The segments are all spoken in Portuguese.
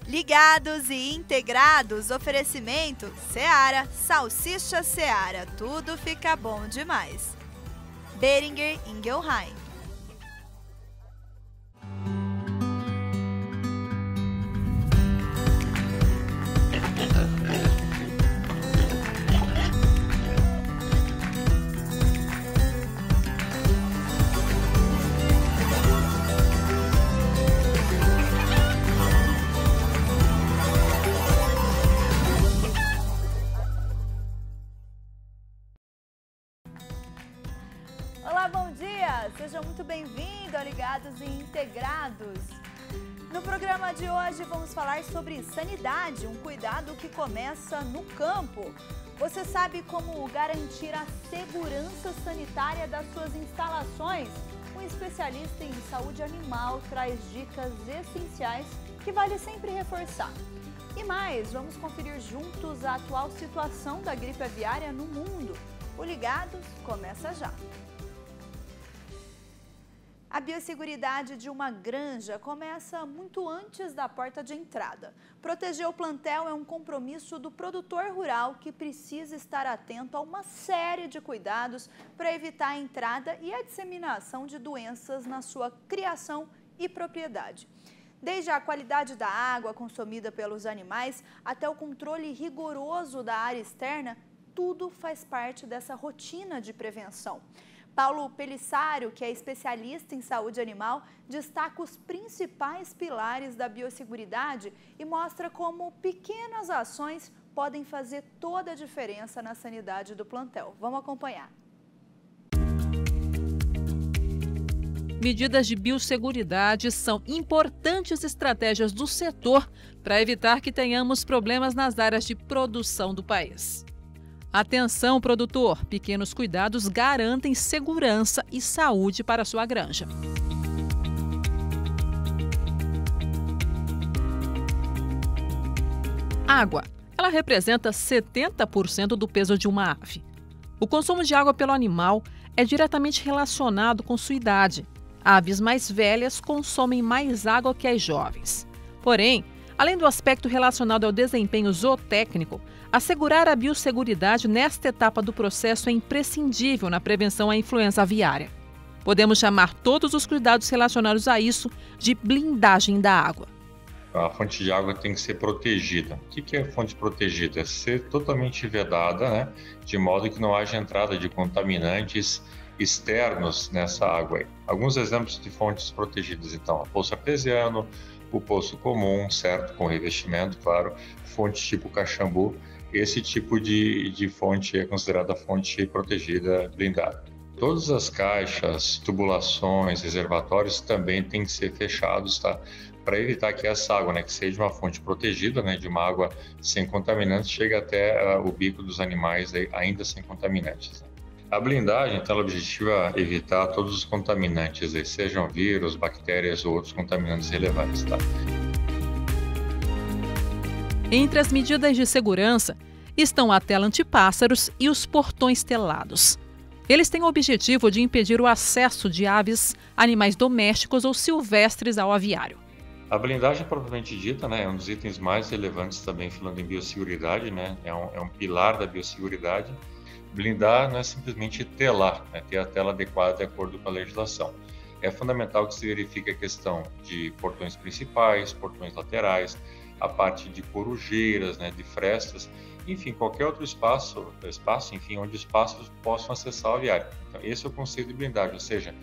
Ligados e integrados, oferecimento Seara, Salsicha Seara, tudo fica bom demais. Boehringer Ingelheim. Olá, bom dia! Seja muito bem-vindo ao Ligados e Integrados. No programa de hoje vamos falar sobre sanidade, um cuidado que começa no campo. Você sabe como garantir a segurança sanitária das suas instalações? Um especialista em saúde animal traz dicas essenciais que vale sempre reforçar. E mais, vamos conferir juntos a atual situação da gripe aviária no mundo. O Ligados começa já. A biosseguridade de uma granja começa muito antes da porta de entrada. Proteger o plantel é um compromisso do produtor rural que precisa estar atento a uma série de cuidados para evitar a entrada e a disseminação de doenças na sua criação e propriedade. Desde a qualidade da água consumida pelos animais até o controle rigoroso da área externa, tudo faz parte dessa rotina de prevenção. Paulo Pelissaro, que é especialista em saúde animal, destaca os principais pilares da biosseguridade e mostra como pequenas ações podem fazer toda a diferença na sanidade do plantel. Vamos acompanhar. Medidas de biosseguridade são importantes estratégias do setor para evitar que tenhamos problemas nas áreas de produção do país. Atenção, produtor! Pequenos cuidados garantem segurança e saúde para a sua granja. Água. Ela representa 70% do peso de uma ave. O consumo de água pelo animal é diretamente relacionado com sua idade. Aves mais velhas consomem mais água que as jovens. Porém, além do aspecto relacionado ao desempenho zootécnico, assegurar a biosseguridade nesta etapa do processo é imprescindível na prevenção à influenza aviária. Podemos chamar todos os cuidados relacionados a isso de blindagem da água. A fonte de água tem que ser protegida. O que é fonte protegida? É ser totalmente vedada, né? De modo que não haja entrada de contaminantes externos nessa água. Alguns exemplos de fontes protegidas, então, a poço artesiano, o poço comum, certo? Com revestimento, claro, fonte tipo Caxambu. Esse tipo de fonte é considerada fonte protegida blindada. Todas as caixas, tubulações, reservatórios também têm que ser fechados, tá? Para evitar que essa água, né, que seja uma fonte protegida, né, de uma água sem contaminantes, chegue até o bico dos animais ainda sem contaminantes. Né? A blindagem, então, ela objetiva evitar todos os contaminantes, sejam vírus, bactérias ou outros contaminantes relevantes, tá? Entre as medidas de segurança estão a tela antipássaros e os portões telados. Eles têm o objetivo de impedir o acesso de aves, animais domésticos ou silvestres ao aviário. A blindagem propriamente dita, né, é um dos itens mais relevantes também falando em biosseguridade, né, é um pilar da biosseguridade. Blindar não é simplesmente telar, né, ter a tela adequada de acordo com a legislação. É fundamental que se verifique a questão de portões principais, portões laterais, a parte de corujeiras, né, de frestas, enfim, qualquer outro espaço, enfim, onde os pássaros possam acessar o aviário. Então, esse é o conceito de blindagem, ou seja,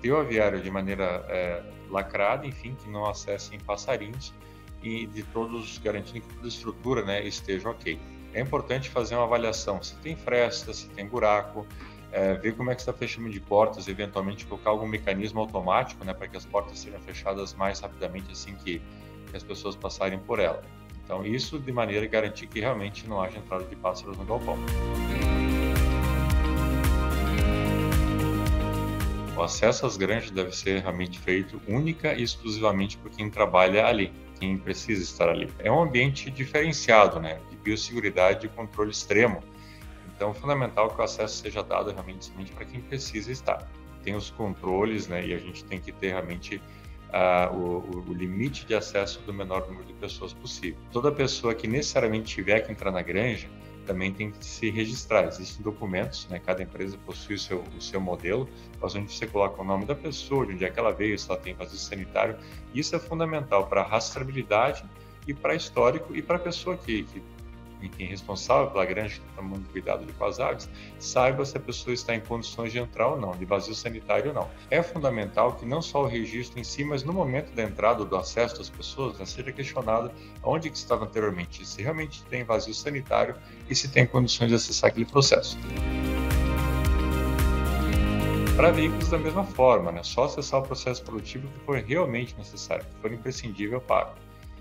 ter o aviário de maneira lacrada, enfim, que não acessem passarinhos e de todos garantindo que toda a estrutura, né, esteja ok. É importante fazer uma avaliação se tem fresta, se tem buraco, ver como é que está o fechamento de portas, eventualmente colocar algum mecanismo automático, né, para que as portas sejam fechadas mais rapidamente assim que as pessoas passarem por ela. Então, isso de maneira a garantir que realmente não haja entrada de pássaros no galpão. O acesso às granjas deve ser realmente feito única e exclusivamente por quem trabalha ali, quem precisa estar ali. É um ambiente diferenciado, né, de biosseguridade e controle extremo. Então, é fundamental que o acesso seja dado realmente somente para quem precisa estar. Tem os controles, né, e a gente tem que ter realmente o limite de acesso do menor número de pessoas possível. Toda pessoa que necessariamente tiver que entrar na granja também tem que se registrar. Existem documentos, né? Cada empresa possui o seu modelo, onde você coloca o nome da pessoa, de onde é que ela veio, se ela tem vazio sanitário. Isso é fundamental para a rastreabilidade e para histórico e para a pessoa que quem é responsável pela granja, que está tomando cuidado com as aves, saiba se a pessoa está em condições de entrar ou não, de vazio sanitário ou não. É fundamental que não só o registro em si, mas no momento da entrada ou do acesso das pessoas, né, seja questionado onde que estava anteriormente, se realmente tem vazio sanitário e se tem condições de acessar aquele processo. Para veículos da mesma forma, né, só acessar o processo produtivo que for realmente necessário, que for imprescindível para.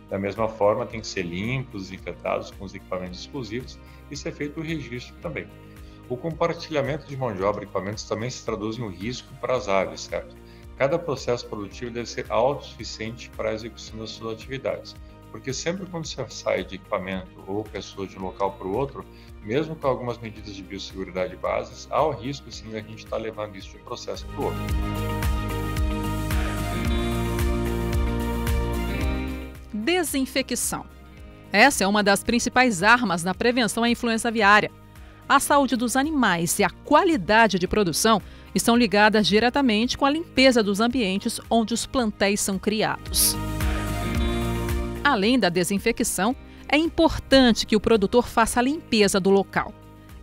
Da mesma forma, tem que ser limpos, desinfetados com os equipamentos exclusivos e ser feito o registro também. O compartilhamento de mão de obra e equipamentos também se traduz em um risco para as aves, certo? Cada processo produtivo deve ser autossuficiente para a execução das suas atividades, porque sempre quando você sai de equipamento ou pessoa de um local para o outro, mesmo com algumas medidas de biosseguridade básicas, há o risco sim de a gente estar levando isso de um processo para o outro. Desinfecção. Essa é uma das principais armas na prevenção à influenza aviária. A saúde dos animais e a qualidade de produção estão ligadas diretamente com a limpeza dos ambientes onde os plantéis são criados. Além da desinfecção, é importante que o produtor faça a limpeza do local.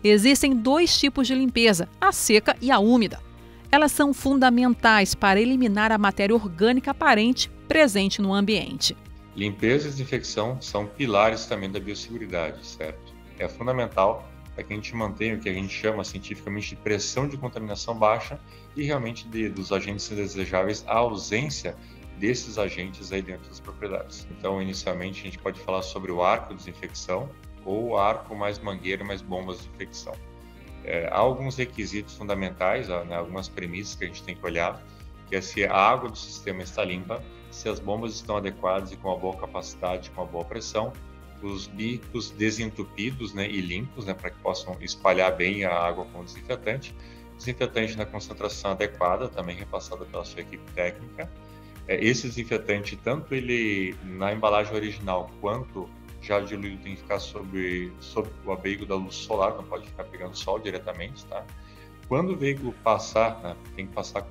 Existem 2 tipos de limpeza, a seca e a úmida. Elas são fundamentais para eliminar a matéria orgânica aparente presente no ambiente. Limpeza e desinfecção são pilares também da biosseguridade, certo? É fundamental para que a gente mantenha o que a gente chama cientificamente de pressão de contaminação baixa e realmente dos agentes indesejáveis, a ausência desses agentes aí dentro das propriedades. Então, inicialmente, a gente pode falar sobre o arco de desinfecção ou o arco mais mangueira, mais bombas de infecção. Há alguns requisitos fundamentais, né, algumas premissas que a gente tem que olhar, que é se a água do sistema está limpa, se as bombas estão adequadas e com uma boa capacidade, com uma boa pressão, os bicos desentupidos, né, e limpos, né, para que possam espalhar bem a água com o desinfetante na concentração adequada, também repassada pela sua equipe técnica. Esse desinfetante, tanto ele na embalagem original quanto já diluído, tem que ficar sob o abrigo da luz solar, não pode ficar pegando sol diretamente, tá? Quando o veículo passar, né, tem que passar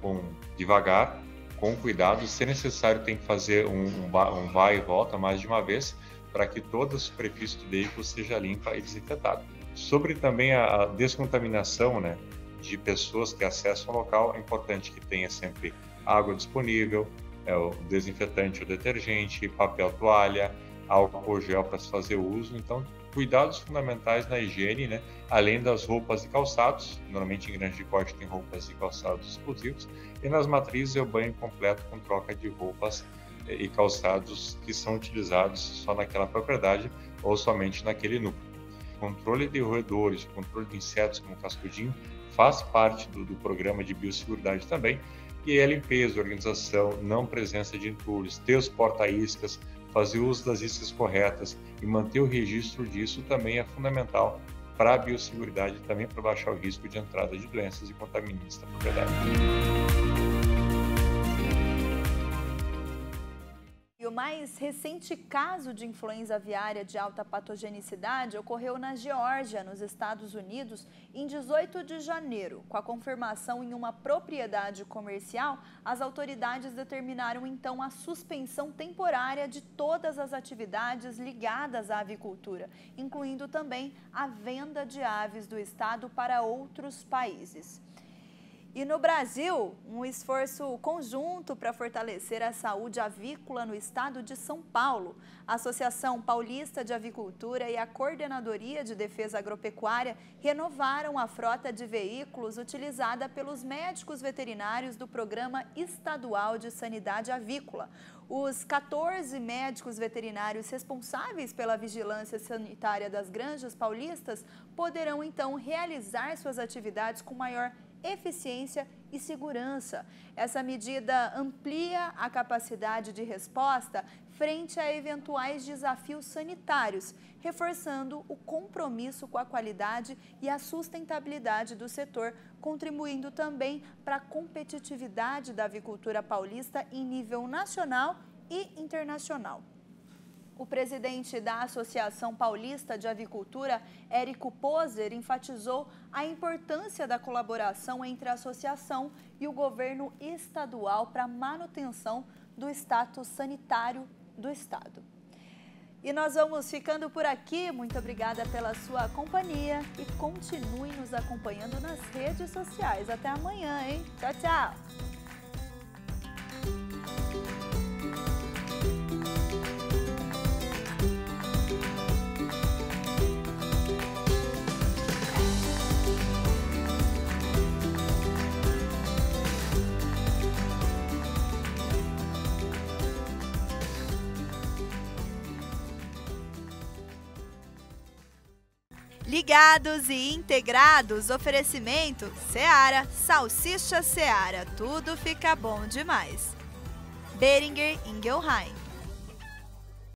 devagar, com cuidado. Se necessário, tem que fazer um vai e volta mais de uma vez para que toda a superfície do veículo seja limpa e desinfetada. Sobre também a descontaminação, né, de pessoas que acessam o local, é importante que tenha sempre água disponível, o desinfetante, o detergente, papel toalha, álcool gel para se fazer uso. Então, cuidados fundamentais na higiene, né? Além das roupas e calçados, normalmente em granja de corte tem roupas e calçados exclusivos, e nas matrizes é o banho completo com troca de roupas e calçados que são utilizados só naquela propriedade ou somente naquele núcleo. Controle de roedores, controle de insetos como cascudinho faz parte do programa de biosseguridade também, e a limpeza, organização, não presença de entulhos, ter os porta-iscas, fazer uso das iscas corretas e manter o registro disso também é fundamental para a biosseguridade e também para baixar o risco de entrada de doenças e contaminantes na propriedade. E o mais recente caso de influenza aviária de alta patogenicidade ocorreu na Geórgia, nos Estados Unidos, em 18 de janeiro. Com a confirmação em uma propriedade comercial, as autoridades determinaram então a suspensão temporária de todas as atividades ligadas à avicultura, incluindo também a venda de aves do estado para outros países. E no Brasil, um esforço conjunto para fortalecer a saúde avícola no estado de São Paulo. A Associação Paulista de Avicultura e a Coordenadoria de Defesa Agropecuária renovaram a frota de veículos utilizada pelos médicos veterinários do Programa Estadual de Sanidade Avícola. Os 14 médicos veterinários responsáveis pela vigilância sanitária das granjas paulistas poderão, então, realizar suas atividades com maior eficiência e segurança. Essa medida amplia a capacidade de resposta frente a eventuais desafios sanitários, reforçando o compromisso com a qualidade e a sustentabilidade do setor, contribuindo também para a competitividade da avicultura paulista em nível nacional e internacional. O presidente da Associação Paulista de Avicultura, Érico Poser, enfatizou a importância da colaboração entre a associação e o governo estadual para a manutenção do status sanitário do estado. E nós vamos ficando por aqui. Muito obrigada pela sua companhia e continue nos acompanhando nas redes sociais. Até amanhã, hein? Tchau, tchau! Ligados e integrados, oferecimento Seara, Salsicha Seara, tudo fica bom demais. Boehringer Ingelheim.